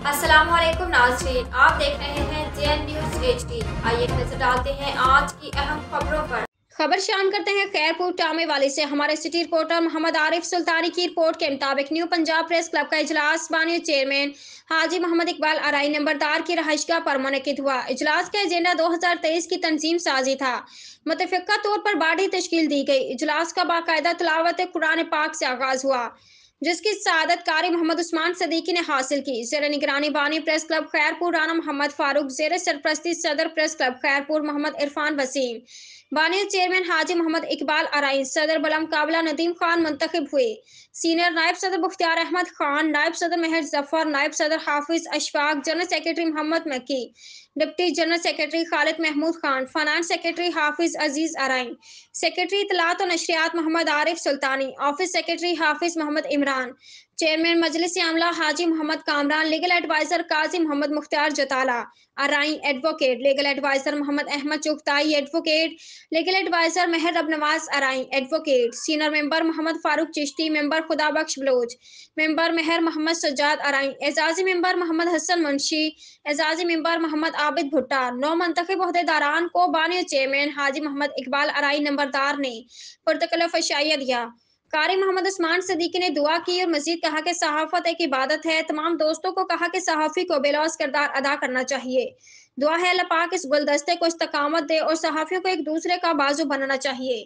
अस्सलाम वालेकुम नाज़रीन, आप देख रहे हैं JN न्यूज़ HD। आइए नजर डालते हैं आज की अहम खबरों पर। खबर शामिल करते हैं खैरपुर टामे वाली से। हमारे सिटी रिपोर्टर मोहम्मद आरिफ सुल्तानी की रिपोर्ट के मुताबिक न्यू पंजाब प्रेस क्लब का इजलास बानी चेयरमैन हाजी मोहम्मद इकबाल अराई नंबरदार की रहायशगाह पर मुनक्किद हुआ। इजलास का एजेंडा 2023 की तंजीम साजी था। मुतफ़िक़ा तौर पर बाडी तश्कील दी गई। इजलास का बाकायदा तिलावत कुरान पाक से आगाज हुआ, जिसकी सआदत कारी मोहम्मद उस्मान सदीकी ने हासिल की। ज़ेर निगरानी बानी प्रेस क्लब खैरपुर राना मोहम्मद फारूक, ज़ेर सरपरस्ती सदर प्रेस क्लब खैरपुर मोहम्मद इरफान वसीम, बानी चेयरमैन हाजी मोहम्मद इकबाल अराई, सदर बलम काबला नदीम खान मुंतखब हुए। सीनियर नायब सदर मुख्तियार अहमद खान, नायब सदर मेहर जफर, नायब सदर Hafiz Ashfaq, general secretary Muhammad Makki, deputy general secretary Khalid Mahmood Khan, finance secretary Hafiz Aziz Arain, secretary इतलात और नशरियात Muhammad Arif Sultani, office secretary Hafiz Muhammad Imran, chairman मजलिस आमला Haji Muhammad Kamran, legal adviser Qazi Muhammad Mukhtar Jatala Arain, advocate legal adviser Muhammad Ahmad Chughtai, advocate legal adviser Mehar Rab Nawaz Arain, advocate senior member Muhammad Farooq Chishti, member Khuda Bakhsh Baloch, member मेहर मोहम्मद सज्जाद अराई, एजाजी मेंबर मोहम्मद हसन मुंशी, एजाजी मेंबर मोहम्मद आबिद भुट्टा। 9 मुंतखब ओहदेदारान को बानी चेयरमैन हाजी मोहम्मद इकबाल अराई नंबरदार ने पुरतकल्लुफ़ अशाइया दिया। कारी मोहम्मद उस्मान सदीकी ने दुआ की और मजीद कहा कि सहाफत एक इबादत है। तमाम दोस्तों को कहा कि सहाफ़ी को बेलौस किरदार अदा करना चाहिए। दुआ है अल्लाह पाक इस गुलदस्ते को इस्तकामत दे और सहाफ़ियों को एक दूसरे का बाजू बनना चाहिए।